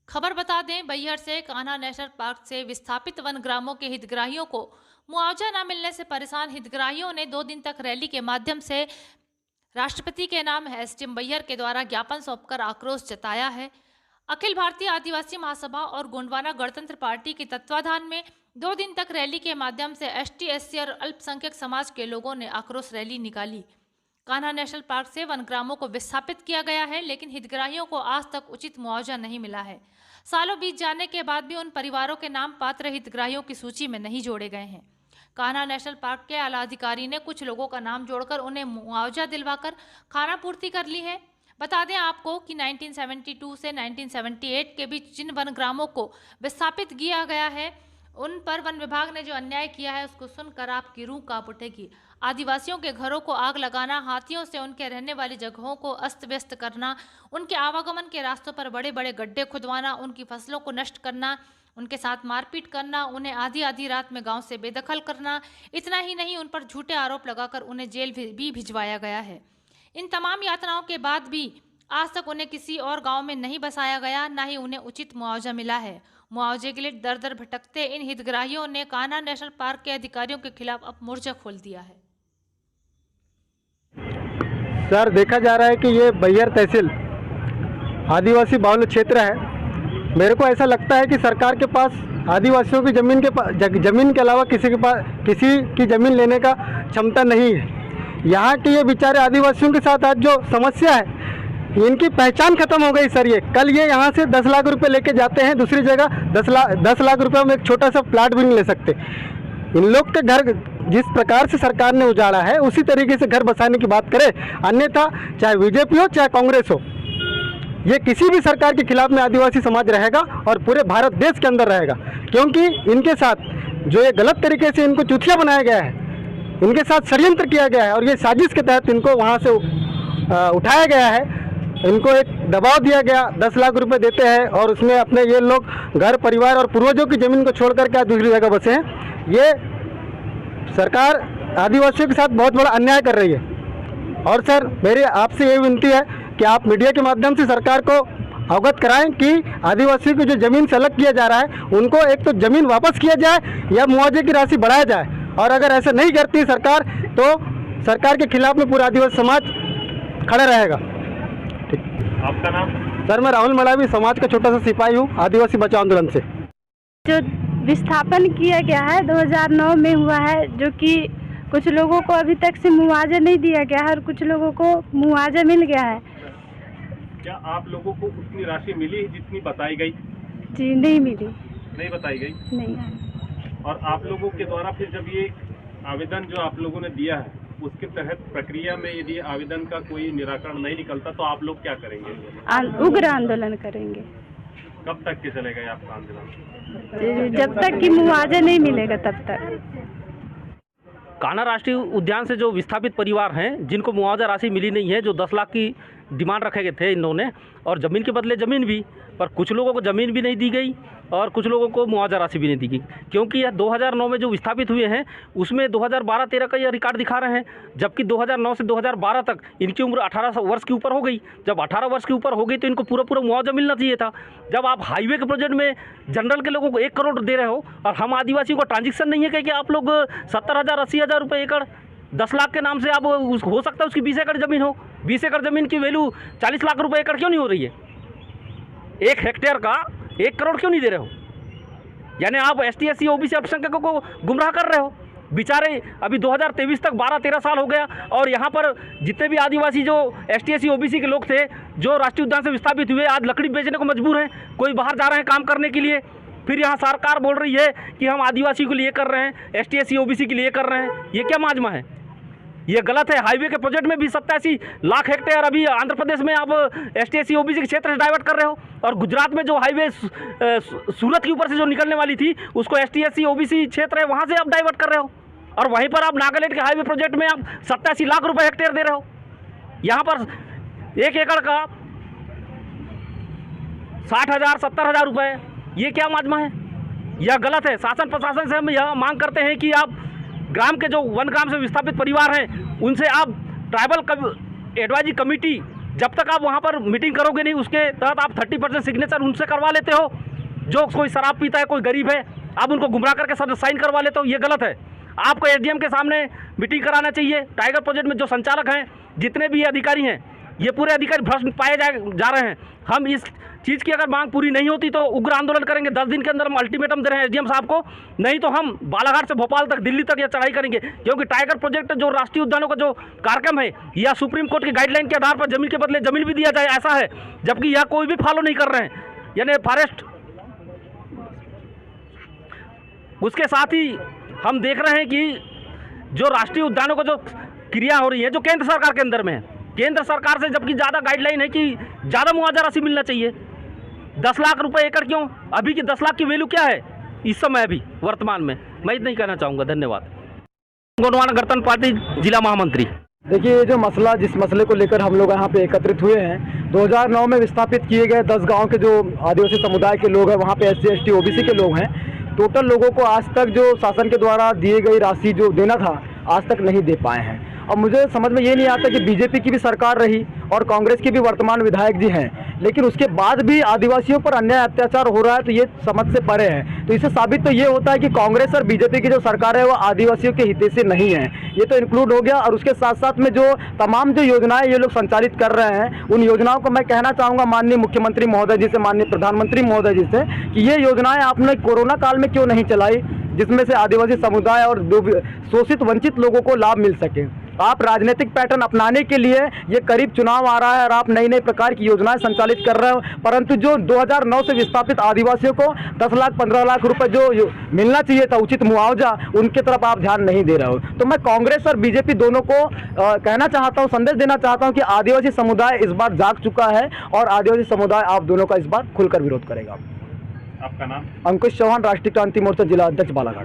खबर बता दें, बैहर से कान्हा नेशनल पार्क से विस्थापित वन ग्रामों के हितग्राहियों को मुआवजा न मिलने से परेशान हितग्राहियों ने 2 दिन तक रैली के माध्यम से राष्ट्रपति के नाम एसडीएम बैहर के द्वारा ज्ञापन सौंपकर आक्रोश जताया है। अखिल भारतीय आदिवासी महासभा और गोंडवाना गणतंत्र पार्टी के तत्वाधान में 2 दिन तक रैली के माध्यम से एसटी, एससी और अल्पसंख्यक समाज के लोगों ने आक्रोश रैली निकाली। कान्हा नेशनल पार्क से वनग्रामों को विस्थापित किया गया है, लेकिन हितग्राहियों को आज तक उचित मुआवजा नहीं मिला है। सालों बीत जाने के बाद भी उन परिवारों के नाम पात्र हितग्राहियों की सूची में नहीं जोड़े गए हैं। कान्हा नेशनल पार्क के आला अधिकारी ने कुछ लोगों का नाम जोड़कर उन्हें मुआवजा दिलवाकर खाना पूर्ति कर ली है। बता दें आपको कि 1972 से 1978 के बीच जिन वन ग्रामों को विस्थापित किया गया है, उन पर वन विभाग ने जो अन्याय किया है उसको सुनकर आपकी रूह कांप उठेगी। आदिवासियों के घरों को आग लगाना, हाथियों से उनके रहने वाली जगहों को अस्त व्यस्त करना, उनके आवागमन के रास्तों पर बड़े बड़े गड्ढे खुदवाना, उनकी फसलों को नष्ट करना, उनके साथ मारपीट करना, उन्हें आधी आधी रात में गांव से बेदखल करना। इतना ही नहीं, उन पर झूठे आरोप लगाकर उन्हें जेल भी भिजवाया गया है। इन तमाम यातनाओं के बाद भी आज तक उन्हें किसी और गांव में नहीं बसाया गया, ना ही उन्हें उचित मुआवजा मिला है। मुआवजे के लिए दर दर भटकते इन हितग्राहियों ने कान्हा नेशनल पार्क के अधिकारियों के खिलाफ अब मोर्चा खोल दिया है। सर, देखा जा रहा है कि ये बैहर तहसील आदिवासी बाहुल्य क्षेत्र है। मेरे को ऐसा लगता है कि सरकार के पास आदिवासियों की ज़मीन के अलावा किसी की ज़मीन लेने का क्षमता नहीं है। यहाँ के ये बेचारे आदिवासियों के साथ आज जो समस्या है, इनकी पहचान खत्म हो गई सर। ये कल ये यहाँ से 10 लाख रुपए लेके जाते हैं, दूसरी जगह 10 लाख रुपए में एक छोटा सा प्लाट भी नहीं ले सकते। इन लोग के घर जिस प्रकार से सरकार ने उजाड़ा है, उसी तरीके से घर बसाने की बात करें। अन्यथा चाहे बीजेपी हो चाहे कांग्रेस हो, ये किसी भी सरकार के खिलाफ में आदिवासी समाज रहेगा और पूरे भारत देश के अंदर रहेगा। क्योंकि इनके साथ जो ये गलत तरीके से इनको चूतिया बनाया गया है, इनके साथ षड्यंत्र किया गया है और ये साजिश के तहत इनको वहाँ से उठाया गया है। इनको एक दबाव दिया गया, 10 लाख रुपए देते हैं और उसमें अपने ये लोग घर परिवार और पूर्वजों की ज़मीन को छोड़ करके दूसरी जगह बसे हैं। ये सरकार आदिवासियों के साथ बहुत बड़ा अन्याय कर रही है। और सर, मेरी आपसे ये विनती है कि आप मीडिया के माध्यम से सरकार को अवगत कराएं कि आदिवासियों की जो ज़मीन से अलग किया जा रहा है, उनको एक तो ज़मीन वापस किया जाए या मुआवजे की राशि बढ़ाया जाए। और अगर ऐसा नहीं करती सरकार, तो सरकार के खिलाफ में पूरा आदिवासी समाज खड़ा रहेगा। आपका नाम? सर, मैं राहुल मड़ावी, समाज का छोटा सा सिपाही हूँ, आदिवासी बचाओ आंदोलन से। जो विस्थापन किया गया है 2009 में हुआ है, जो कि कुछ लोगों को अभी तक से मुआवजा नहीं दिया गया है और कुछ लोगों को मुआवजा मिल गया है। क्या आप लोगों को उतनी राशि मिली जितनी बताई गई? जी नहीं मिली। नहीं बताई गई? नहीं। और आप लोगों के द्वारा फिर जब ये आवेदन जो आप लोगों ने दिया है, उसके तहत प्रक्रिया में यदि आवेदन का कोई निराकरण नहीं निकलता तो आप लोग क्या करेंगे? उग्र आंदोलन करेंगे। कब तक के चलेगा ये आपका आंदोलन? जब तक कि मुआवजा नहीं मिलेगा तब तक। कान्हा राष्ट्रीय उद्यान से जो विस्थापित परिवार हैं, जिनको मुआवजा राशि मिली नहीं है, जो 10 लाख की डिमांड रखे गए थे इन्होंने, और ज़मीन के बदले ज़मीन भी, पर कुछ लोगों को ज़मीन भी नहीं दी गई और कुछ लोगों को मुआवजा राशि भी नहीं दी गई। क्योंकि यह 2009 में जो विस्थापित हुए हैं, उसमें 2012-13 का यह रिकॉर्ड दिखा रहे हैं, जबकि 2009 से 2012 तक इनकी उम्र 18 वर्ष के ऊपर हो गई। जब 18 वर्ष के ऊपर हो गई तो इनको पूरा मुआवजा मिलना चाहिए था। जब आप हाईवे के प्रोजेक्ट में जनरल के लोगों को 1 करोड़ दे रहे हो और हम आदिवासियों को ट्रांजेक्शन नहीं है कि आप लोग 70,000 80,000 रुपये एकड़ 10 लाख के नाम से आप हो सकता है उसकी 20 एकड़ ज़मीन हो। 20 एकड़ ज़मीन की वैल्यू 40 लाख रुपये एकड़ क्यों नहीं हो रही है? 1 हेक्टेयर का 1 करोड़ क्यों नहीं दे रहे हो? यानी आप ST SC OBC अल्पसंख्यकों को गुमराह कर रहे हो। बेचारे अभी 2023 तक 12-13 साल हो गया और यहाँ पर जितने भी आदिवासी जो ST SC OBC के लोग थे, जो राष्ट्रीय उद्यान से विस्थापित हुए, आज लकड़ी बेचने को मजबूर हैं। कोई बाहर जा रहे हैं काम करने के लिए, फिर यहाँ सरकार बोल रही है कि हम आदिवासी के लिए कर रहे हैं, ST SC OBC के लिए कर रहे हैं। ये क्या माजमा है? ये गलत है। हाईवे के प्रोजेक्ट में भी 87 लाख हेक्टेयर अभी आंध्र प्रदेश में आप ST SC OBC के क्षेत्र से डाइवर्ट कर रहे हो, और गुजरात में जो हाईवे सूरत के ऊपर से जो निकलने वाली थी उसको ST SC OBC क्षेत्र है, वहाँ से आप डाइवर्ट कर रहे हो। और वहीं पर आप नागालैंड के हाईवे प्रोजेक्ट में आप 87 लाख रुपए हेक्टेयर दे रहे हो। यहाँ पर 1 एकड़ का 60,000 70,000 रुपये, ये क्या माजमा है? यह गलत है। शासन प्रशासन से हम यह मांग करते हैं कि आप ग्राम के जो वन ग्राम से विस्थापित परिवार हैं, उनसे आप ट्राइबल एडवाइजरी कमेटी जब तक आप वहाँ पर मीटिंग करोगे नहीं, उसके तहत आप 30% सिग्नेचर उनसे करवा लेते हो। जो कोई शराब पीता है, कोई गरीब है, आप उनको गुमराह करके सब साइन करवा लेते हो, ये गलत है। आपको एसडीएम के सामने मीटिंग कराना चाहिए। टाइगर प्रोजेक्ट में जो संचालक हैं, जितने भी अधिकारी हैं, ये पूरे अधिकारी भ्रष्ट पाए जा रहे हैं। हम इस चीज़ की अगर मांग पूरी नहीं होती तो उग्र आंदोलन करेंगे। 10 दिन के अंदर हम अल्टीमेटम दे रहे हैं एसडीएम साहब को, नहीं तो हम बालाघाट से भोपाल तक, दिल्ली तक ये चढ़ाई करेंगे। क्योंकि टाइगर प्रोजेक्ट जो राष्ट्रीय उद्यानों का जो कार्यक्रम है, या सुप्रीम कोर्ट की गाइडलाइन के आधार पर जमीन के बदले जमीन भी दिया जाए, ऐसा है, जबकि यह कोई भी फॉलो नहीं कर रहे हैं, यानी फॉरेस्ट। उसके साथ ही हम देख रहे हैं कि जो राष्ट्रीय उद्यानों का जो क्रिया हो रही है, जो केंद्र सरकार के अंदर में है, केंद्र सरकार से जबकि ज़्यादा गाइडलाइन है कि ज़्यादा मुआवजा राशि मिलना चाहिए। 10 लाख रुपए एकड़ क्यों? अभी की 10 लाख की वैल्यू क्या है इस समय, अभी वर्तमान में? मैं इतना ही कहना चाहूँगा। धन्यवाद। गोंडवाना गणतंत्र पार्टी जिला महामंत्री। देखिए, ये जो मसला, जिस मसले को लेकर हम लोग यहाँ पे एकत्रित हुए हैं, 2009 में विस्थापित किए गए 10 गांव के जो आदिवासी समुदाय के लोग हैं, वहाँ पे SC ST OBC के लोग हैं। टोटल लोगों को आज तक जो शासन के द्वारा दिए गई राशि जो देना था, आज तक नहीं दे पाए हैं। और मुझे समझ में ये नहीं आता कि बीजेपी की भी सरकार रही और कांग्रेस की भी वर्तमान विधायक जी हैं, लेकिन उसके बाद भी आदिवासियों पर अन्याय अत्याचार हो रहा है, तो ये समझ से परे है। तो इससे साबित तो ये होता है कि कांग्रेस और बीजेपी की जो सरकार है वो आदिवासियों के हितैषी नहीं है। ये तो इंक्लूड हो गया। और उसके साथ साथ में जो तमाम जो योजनाएं ये लोग संचालित कर रहे हैं, उन योजनाओं को मैं कहना चाहूँगा माननीय मुख्यमंत्री महोदय जी से, माननीय प्रधानमंत्री महोदय जी से, कि ये योजनाएं आपने कोरोना काल में क्यों नहीं चलाई, जिसमें से आदिवासी समुदाय और शोषित वंचित लोगों को लाभ मिल सके। आप राजनीतिक पैटर्न अपनाने के लिए, ये करीब चुनाव आ रहा है और आप नई नई प्रकार की योजनाएं संचालित कर रहे हो, परंतु जो 2009 से विस्थापित आदिवासियों को 10 लाख 15 लाख रुपए जो मिलना चाहिए था उचित मुआवजा, उनके तरफ आप ध्यान नहीं दे रहे हो। तो मैं कांग्रेस और बीजेपी दोनों को कहना चाहता हूँ, संदेश देना चाहता हूँ कि आदिवासी समुदाय इस बार जाग चुका है और आदिवासी समुदाय आप दोनों का इस बार खुलकर विरोध करेगा। आपका नाम? अंकुश चौहान, राष्ट्रीय क्रांति मोर्चा जिला अध्यक्ष बालाघाट।